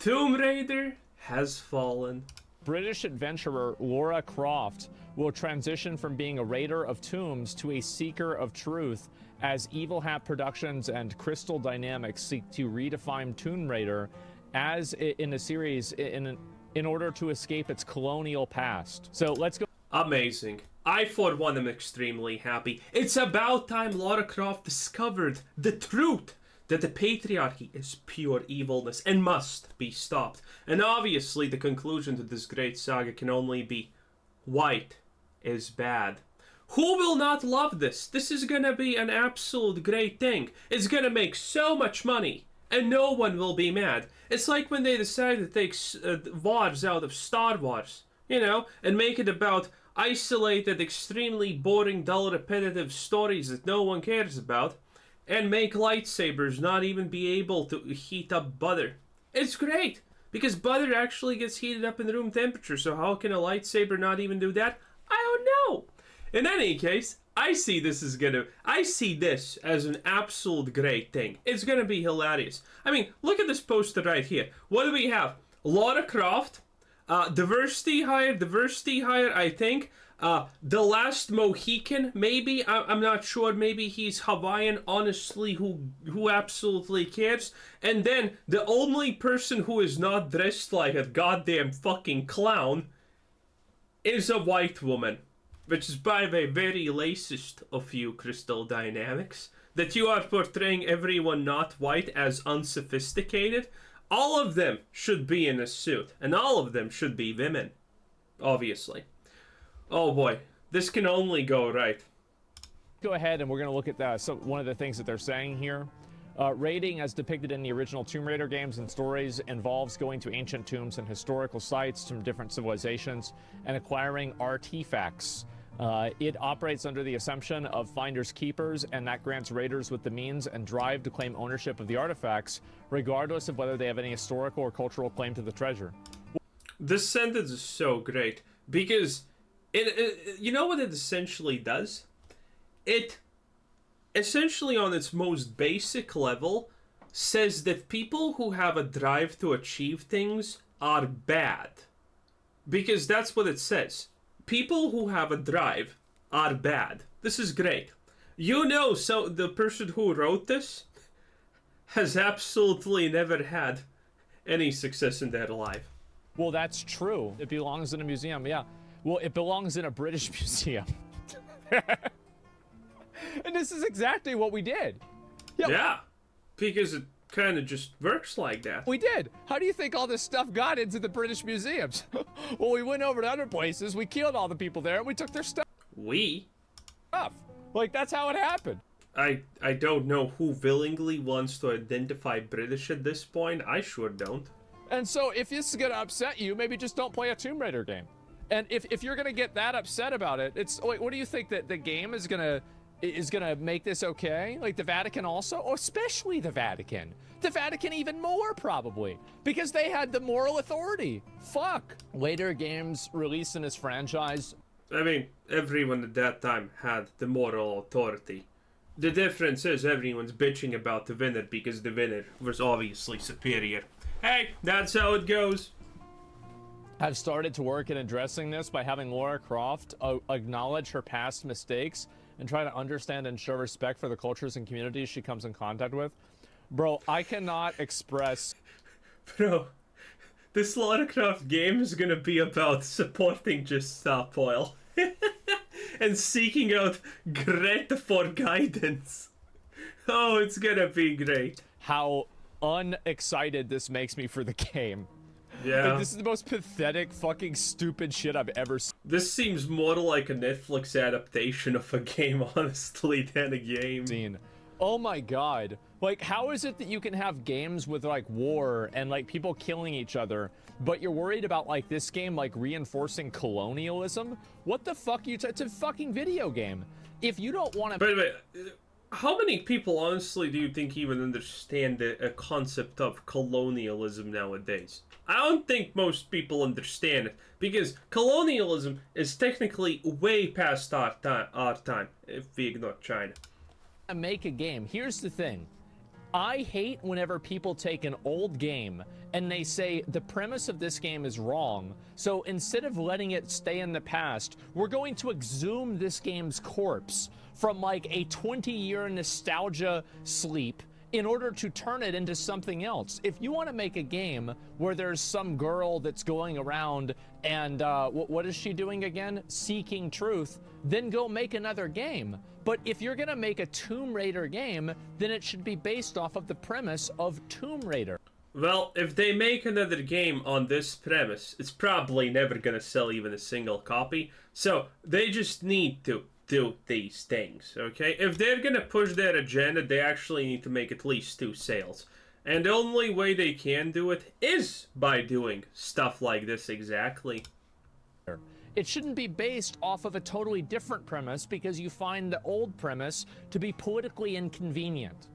Tomb Raider has fallen. British adventurer Lara Croft will transition from being a raider of tombs to a seeker of truth as Evil Hat Productions and Crystal Dynamics seek to redefine Tomb Raider as in a series in order to escape its colonial past. So let's go. Amazing. I, for one, am extremely happy. It's about time Lara Croft discovered the truth that the patriarchy is pure evilness and must be stopped. And obviously the conclusion to this great saga can only be white is bad. Who will not love this? This is gonna be an absolute great thing. It's gonna make so much money and no one will be mad. It's like when they decided to take VODs out of Star Wars, you know, and make it about isolated, extremely boring, dull, repetitive stories that no one cares about, and make lightsabers not even be able to heat up butter. It's great, because butter actually gets heated up in room temperature, so how can a lightsaber not even do that? I don't know. In any case, I see this as an absolute great thing. It's gonna be hilarious. I mean, look at this poster right here. What do we have? Lara Croft, diversity hire, I think. The Last Mohican, maybe. I'm not sure. Maybe he's Hawaiian. Honestly, who absolutely cares? And then the only person who is not dressed like a goddamn fucking clown is a white woman. Which is, by the way, very racist of you, Crystal Dynamics. That you are portraying everyone not white as unsophisticated. All of them should be in a suit. And all of them should be women. Obviously. Oh boy. This can only go right. Go ahead and we're going to look at that. So one of the things that they're saying here. Raiding, as depicted in the original Tomb Raider games and stories, involves going to ancient tombs and historical sites from different civilizations and acquiring artifacts. It operates under the assumption of finders keepers, and that grants raiders with the means and drive to claim ownership of the artifacts, regardless of whether they have any historical or cultural claim to the treasure. This sentence is so great, because you know what it essentially does? It essentially, on its most basic level, says that people who have a drive to achieve things are bad. Because that's what it says. People who have a drive are bad. This is great. You know, so the person who wrote this has absolutely never had any success in their life. Well, that's true. It belongs in a museum, yeah. Well, it belongs in a British museum. And this is exactly what we did. Yeah, because it kind of just works like that. We did. How do you think all this stuff got into the British museums? Well, we went over to other places, we killed all the people there, and we took their stuff. Like, that's how it happened. I don't know who willingly wants to identify British at this point. I sure don't. And so, if this is gonna upset you, maybe just don't play a Tomb Raider game. And if you're gonna get that upset about it, it's like, what do you think that the game is gonna make this okay? Like the Vatican also? Or especially the Vatican. The Vatican even more, probably. Because they had the moral authority. Fuck. Later games released in this franchise. I mean, everyone at that time had the moral authority. The difference is everyone's bitching about the winner because the winner was obviously superior. Hey, that's how it goes. I've started to work in addressing this by having Lara Croft acknowledge her past mistakes and try to understand and show respect for the cultures and communities she comes in contact with. Bro, I cannot express... Bro, this Lara Croft game is gonna be about supporting Just Stop Oil. And seeking out Greta for guidance. Oh, it's gonna be great. How unexcited this makes me for the game. Yeah. Like, this is the most pathetic, fucking stupid shit I've ever seen. This seems more like a Netflix adaptation of a game, honestly, than a game. Oh my god. Like, how is it that you can have games with, like, war and, like, people killing each other, but you're worried about, like, this game, like, reinforcing colonialism? What the fuck it's a fucking video game. If you don't want to... By the way, how many people, honestly, do you think even understand the concept of colonialism nowadays? I don't think most people understand it, because colonialism is technically way past our time, if we ignore China. Make a game. Here's the thing. I hate whenever people take an old game and they say the premise of this game is wrong, so instead of letting it stay in the past, we're going to exhume this game's corpse from like a 20-year nostalgia sleep in order to turn it into something else. If you want to make a game where there's some girl that's going around and what is she doing again? Seeking truth, then go make another game. But if you're gonna make a Tomb Raider game, then it should be based off of the premise of Tomb Raider. Well, if they make another game on this premise, it's probably never gonna sell even a single copy. So they just need to do these things, okay? If they're gonna push their agenda, they actually need to make at least 2 sales. And the only way they can do it is by doing stuff like this exactly. It shouldn't be based off of a totally different premise because you find the old premise to be politically inconvenient.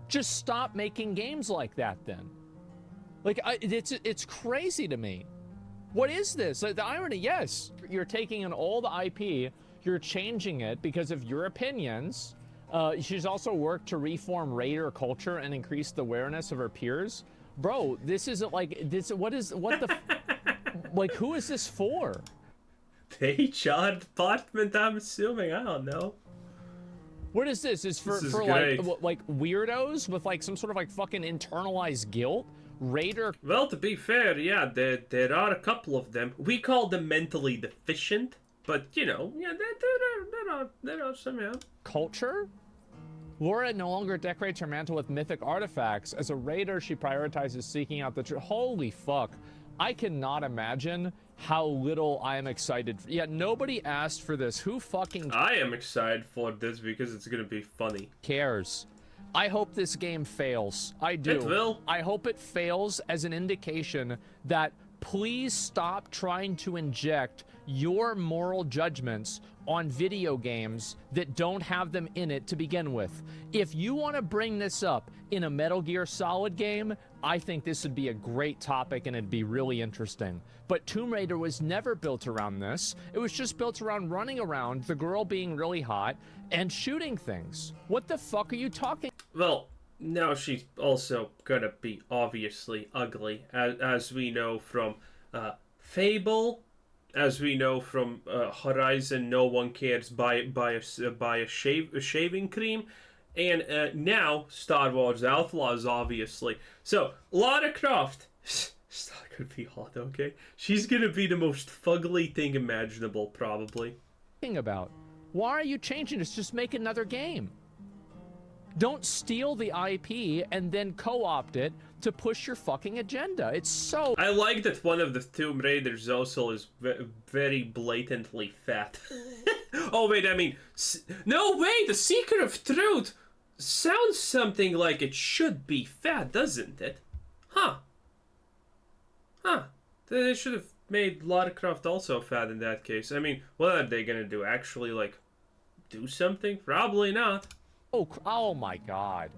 Just stop making games like that then. Like, it's crazy to me. What is this? Like, the irony, yes, you're taking an old IP, you're changing it because of your opinions. She's also worked to reform Raider culture and increase the awareness of her peers. Bro, this isn't like, this, what the, like, who is this for? The HR department, I'm assuming. I don't know. What is this? Is for like weirdos with like some sort of like fucking internalized guilt? Raider. Well, to be fair, yeah, there are a couple of them. We call them mentally deficient, but you know, yeah, there are some, yeah. Culture? Lara no longer decorates her mantle with mythic artifacts. As a raider, she prioritizes seeking out the truth. Holy fuck. I cannot imagine how little I am excited for. Yeah, nobody asked for this. Who fucking I am excited for this because it's gonna be funny. cares? I hope this game fails. I do. It will. I hope it fails as an indication that please stop trying to inject your moral judgments on video games that don't have them in it to begin with. If you want to bring this up in a Metal Gear Solid game, I think this would be a great topic and it'd be really interesting. But Tomb Raider was never built around this. It was just built around running around, the girl being really hot, and shooting things. What the fuck are you talking? Well, now she's also gonna be obviously ugly, as we know from Fable, as we know from Horizon. No one cares by a shaving cream, and now Star Wars Outlaws, obviously. So Lara Croft, she's not gonna be hot, okay? She's gonna be the most fugly thing imaginable, probably. About? Why are you changing this? Just make another game. Don't steal the IP and then co-opt it to push your fucking agenda. It's so... I like that one of the Tomb Raiders also is very blatantly fat. Oh wait, I mean... No way! The Seeker of Truth sounds something like it should be fat, doesn't it? Huh. Huh. They should have made Lara Croft also fat in that case. I mean, what are they gonna do? Actually, like, do something? Probably not. Oh my god.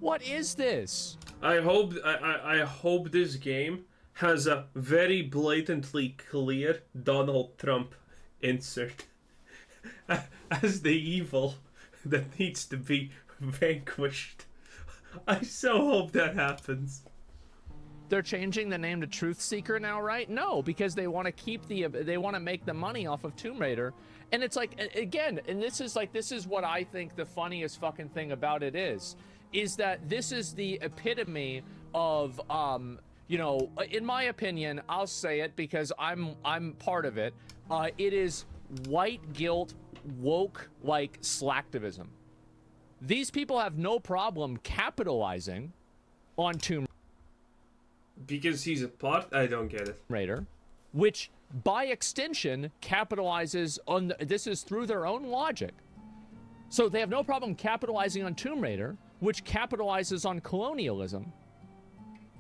What is this? I hope this game has a very blatantly clear Donald Trump insert as the evil that needs to be vanquished. I so hope that happens. They're changing the name to Truth Seeker now, right? No, because they want to keep they want to make the money off of Tomb Raider. And it's like, again, and this is what I think the funniest fucking thing about it is that this is the epitome of, you know, in my opinion, I'll say it because I'm part of it. It is white guilt, woke, like slacktivism. These people have no problem capitalizing on Tomb Because he's a part? I don't get it. Raider, which by extension capitalizes on this is through their own logic. So they have no problem capitalizing on Tomb Raider, which capitalizes on colonialism.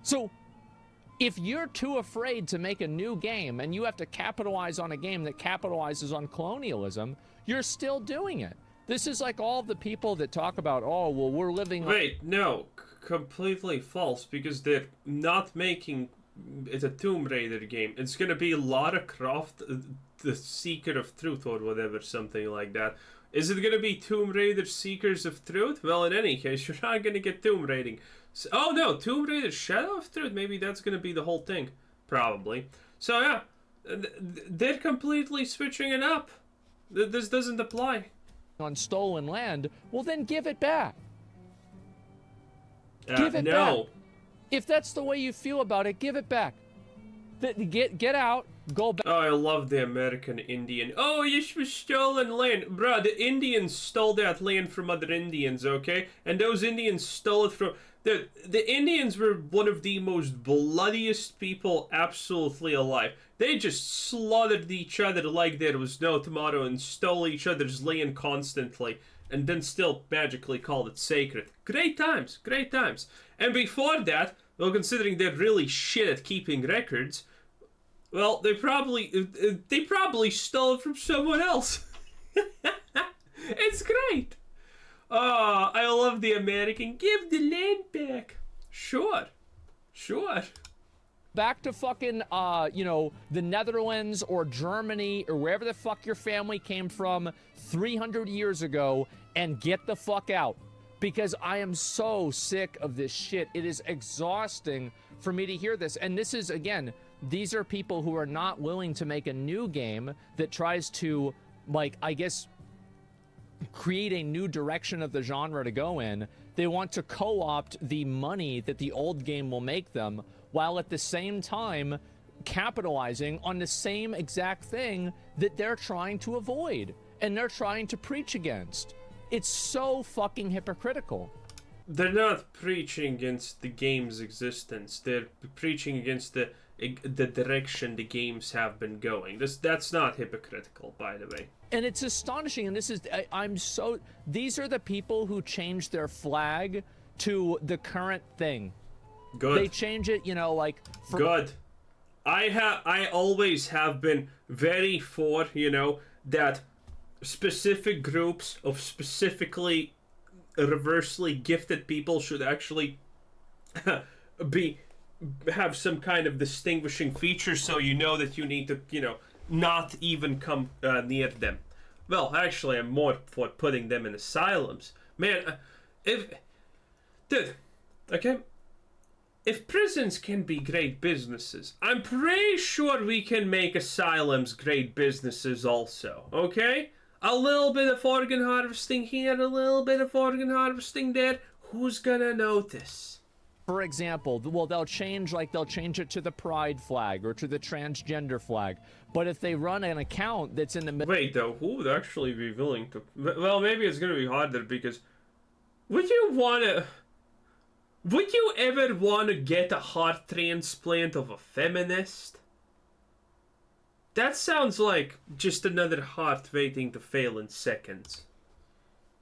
So if you're too afraid to make a new game and you have to capitalize on a game that capitalizes on colonialism, you're still doing it. This is like all the people that talk about, oh, well, we're living... Wait, no. Completely false, because they're not making it a Tomb Raider game. It's gonna be Lara Croft, the Seeker of Truth or whatever, something like that. Is it gonna be Tomb Raider Seekers of Truth? Well, in any case, you're not gonna get Tomb Raiding. So, oh no, Tomb Raider Shadow of Truth? Maybe that's gonna be the whole thing. Probably. So yeah, they're completely switching it up. This doesn't apply. On stolen land, well then give it back. Give it no. back. If that's the way you feel about it, give it back. Get out, go back. Oh, I love the American Indian. Oh, this was stolen land. Bruh, the Indians stole that land from other Indians, okay? And those Indians stole it from... The Indians were one of the most bloodiest people absolutely alive. They just slaughtered each other like there was no tomorrow and stole each other's land constantly. And then still magically called it sacred. Great times, great times. And before that, well, considering they're really shit at keeping records... Well, they probably stole it from someone else. It's great. Oh, I love the American. Give the land back. Sure. Back to fucking, you know, the Netherlands or Germany or wherever the fuck your family came from 300 years ago and get the fuck out. Because I am so sick of this shit. It is exhausting for me to hear this. And this is, again... These are people who are not willing to make a new game that tries to, like, I guess, create a new direction of the genre to go in. They want to co-opt the money that the old game will make them, while at the same time capitalizing on the same exact thing that they're trying to avoid and they're trying to preach against. It's so fucking hypocritical. They're not preaching against the game's existence. They're preaching against the direction the games have been going. That's not hypocritical, by the way. And it's astonishing, and this is, these are the people who change their flag to the current thing. Good. They change it, you know, like... Good. I always have been very for, you know, that specific groups of specifically reversely gifted people should actually have some kind of distinguishing feature, so you know that you need to, you know, not even come near them. Well, actually, I'm more for putting them in asylums. Man, if prisons can be great businesses, I'm pretty sure we can make asylums great businesses also, okay? A little bit of organ harvesting here, a little bit of organ harvesting there. Who's gonna notice? For example, well, they'll change it to the pride flag or to the transgender flag. But if they run an account that's in the middle... Wait, though, who would actually be willing to... Well, maybe it's gonna be harder because... Would you ever want to get a heart transplant of a feminist? That sounds like just another heart waiting to fail in seconds.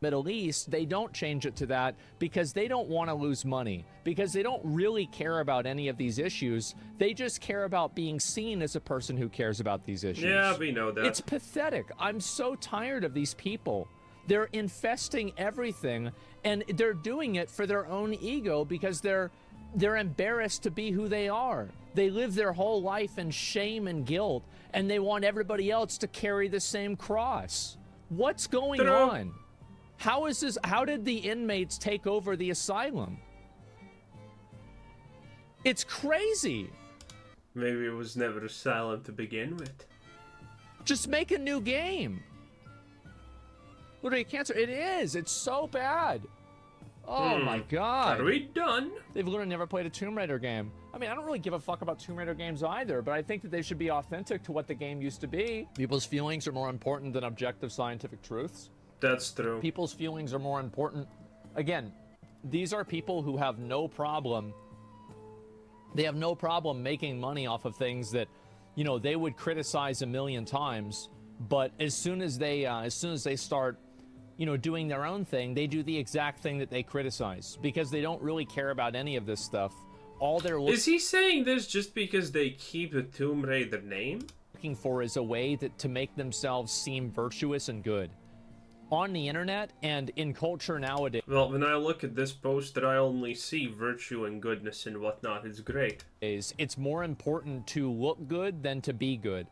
Middle East, they don't change it to that because they don't want to lose money, because they don't really care about any of these issues. They just care about being seen as a person who cares about these issues. Yeah, we know that. It's pathetic. I'm so tired of these people. They're infesting everything, and they're doing it for their own ego because they're embarrassed to be who they are. They live their whole life in shame and guilt, and they want everybody else to carry the same cross. What's going on? How did the inmates take over the asylum? It's crazy. Maybe it was never asylum to begin with. Just make a new game. Literally cancer. It is. It's so bad. Oh my god. Are we done? They've literally never played a Tomb Raider game. I mean, I don't really give a fuck about Tomb Raider games either, but I think that they should be authentic to what the game used to be. People's feelings are more important than objective scientific truths. That's true. People's feelings are more important. Again, these are people who have no problem. They have no problem making money off of things that, you know, they would criticize a million times. But as soon as they start, you know, doing their own thing, they do the exact thing that they criticize because they don't really care about any of this stuff. All they're Is he saying this just because they keep the Tomb Raider name? Looking for is a way to make themselves seem virtuous and good. On the internet and in culture nowadays. Well, when I look at this poster, I only see virtue and goodness and whatnot. It's great. It's more important to look good than to be good.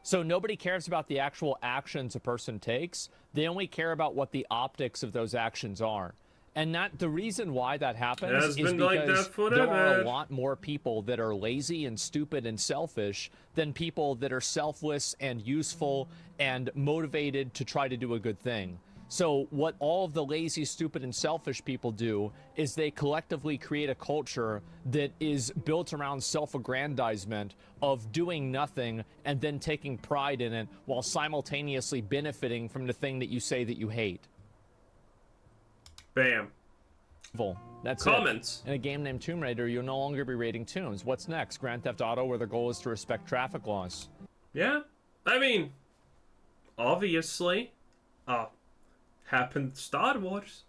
So nobody cares about the actual actions a person takes. They only care about what the optics of those actions are. And the reason why that happens is because there are a lot more people that are lazy and stupid and selfish than people that are selfless and useful and motivated to try to do a good thing. So what all of the lazy, stupid, and selfish people do is they collectively create a culture that is built around self-aggrandizement of doing nothing and then taking pride in it while simultaneously benefiting from the thing that you say that you hate. Bam. That's comments. It. In a game named Tomb Raider, you'll no longer be raiding tombs. What's next? Grand Theft Auto, where the goal is to respect traffic laws. Yeah. I mean, obviously. Happened Star Wars.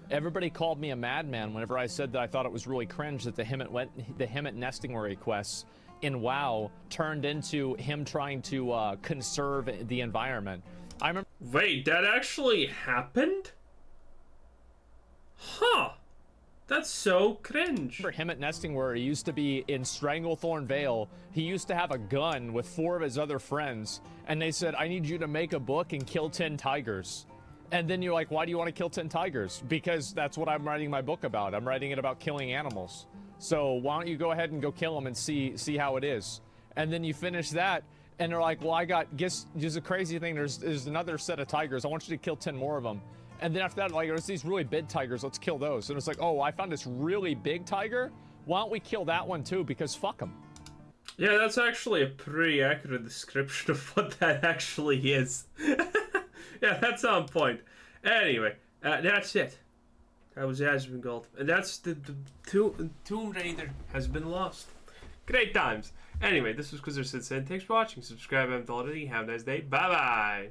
Everybody called me a madman whenever I said that I thought it was really cringe that the Hemet nesting requests in WoW turned into him trying to conserve the environment. I remember. Wait, that actually happened? Huh. That's so cringe. For him at Nesting, where he used to be in Stranglethorn Vale, he used to have a gun with 4 of his other friends, and they said, I need you to make a book and kill 10 tigers. And then you're like, why do you want to kill 10 tigers? Because that's what I'm writing my book about. I'm writing it about killing animals. So why don't you go ahead and go kill them and see how it is? And then you finish that, and they're like, well, guess just a crazy thing, there's another set of tigers. I want you to kill 10 more of them. And then after that, like, there's these really big tigers, let's kill those. And it's like, oh, I found this really big tiger? Why don't we kill that one too? Because fuck them. Yeah, that's actually a pretty accurate description of what that actually is. Yeah, that's on point. Anyway, that's it. That was Asmongold. And that's the Tomb Raider has been lost. Great times. Anyway, this was Quizzer Sid. Thanks for watching. Subscribe if you haven't already. Have a nice day. Bye-bye.